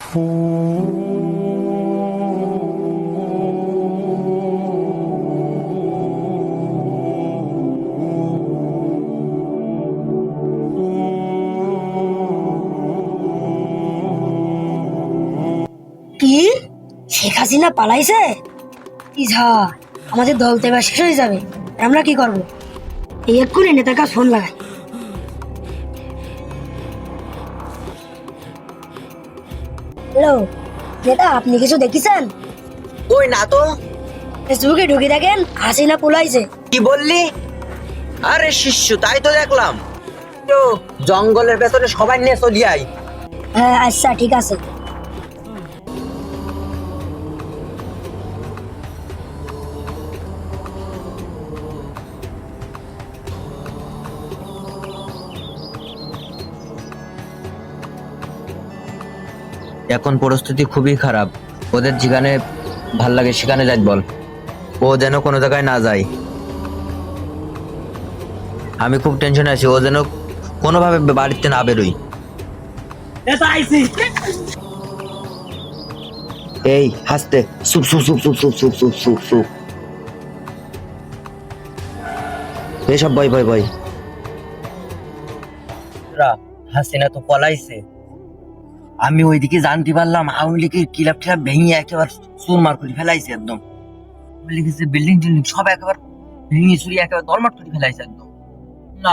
কি শেখ হাসিনা পালাইছে? ইঝা, আমাদের দল তো এবার শেষ হয়ে যাবে। আমরা কি করব? এই এক্ষুনি নেতার কাছে ফোন লাগাই। হ্যালো নেতা, আপনি কিছু দেখেছেন? ওই না তো। ফেসবুকে ঢুকে দেখেন হাসিনা পলাইছে। কি বললি? আরে শিষ্য, তাই তো দেখলাম। তো জঙ্গলের ভেতরে সবাই নিয়ে চলি আই। হ্যাঁ আচ্ছা ঠিক আছে। এখন পরিস্থিতি খুবই খারাপ। ওদের যেখানে ভাল লাগে সেখানে যাই বল। ও যেন কোনো জায়গায় না যায়। আমি খুব টেনশনে আছি, ও যেন কোনোভাবে বাড়িতে না বেরোই। এই হাসতে soup soup soup soup soup soup soup soup soup. এসব ভয় ভয় ভয়। হাসিনা তো পলাইছে। আমি ওইদিকে জানতে পারলাম আওয়ামী লীগের ক্লাব টিলাব ভেঙে একেবারে চুরমার করে ফেলাইছে একদম। আওয়ামী লীগের যে বিল্ডিং টিল্ডিং সব একেবারে ভেঙে চুরি একেবারে দরমাট করে ফেলাইছে একদম। না,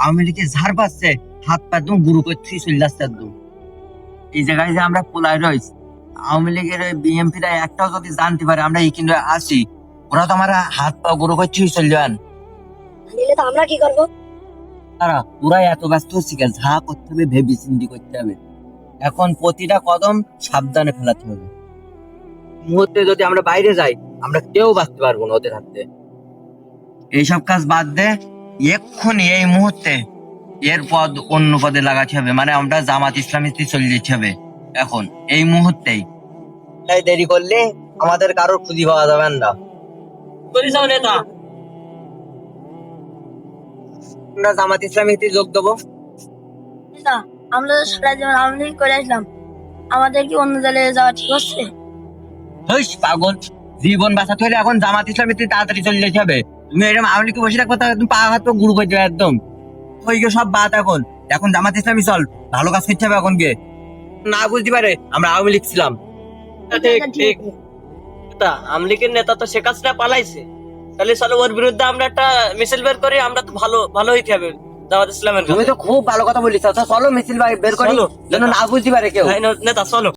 আওয়ামী লীগের ঝাড় পাচ্ছে, হাত পা একদম গুরু করে চলে যাচ্ছে একদম। এই জায়গায় যে আমরা পোলাই রয়েছি, আওয়ামী লীগের বিএমপিরা একটাও যদি জানতে পারে আমরা এই কিন্তু আসি, ওরা তো আমার হাত পা গুরু করে চলে যান। তো আমরা কি করব? তারা পুরাই এত ব্যস্ত হচ্ছে, যা করতে হবে ভেবে চিন্তি করতে হবে। এখন প্রতিটা কদম সাবধানে ফেলাতে হবে। মুহূর্তে যদি আমরা বাইরে যাই, আমরা কেউ বাঁচতে পারবো না ওদের হাতে। এইসব কাজ বাদ দে, এক্ষুনি এই মুহূর্তে এর পদ অন্য পদে লাগাতে হবে। মানে আমরা জামাত ইসলামীতে চলে যেতে হবে এখন এই মুহূর্তেই। তাই দেরি করলে আমাদের কারোর খুঁজি পাওয়া যাবে না। আমরা জামাত ইসলামীতে যোগ দেবো। আমরা তো সারা জীবন আওয়ামী লীগ করে আসলাম, আমাদের কি অন্য দলে যাওয়া ঠিক হচ্ছে? হইস পাগল, জীবন বাঁচাতে হলে এখন জামাত ইসলামীতে তাড়াতাড়ি চলে যেতে হবে। তুমি এরকম আওয়ামী লীগে বসে রাখবো, তুমি পা হাত গুরু করে দেবে একদম। ওই সব বাদ, এখন এখন জামাত ইসলামী চল, ভালো কাজ করতে হবে এখন গিয়ে। না বুঝতে পারে আমরা আওয়ামী লীগ ছিলাম। ঠিক ঠিক। আওয়ামী লীগের নেতা তো শেখ হাসিনা পালাইছে, তাহলে চলো ওর বিরুদ্ধে আমরা একটা মিছিল বের করি। আমরা তো ভালো ভালো হইতে হবে জামাত ইসলামের। তুমি তো খুব ভালো কথা বলিস, চলো মিছিল বের করি যেন না বুঝতে পারে কেউ। নেতা চলো।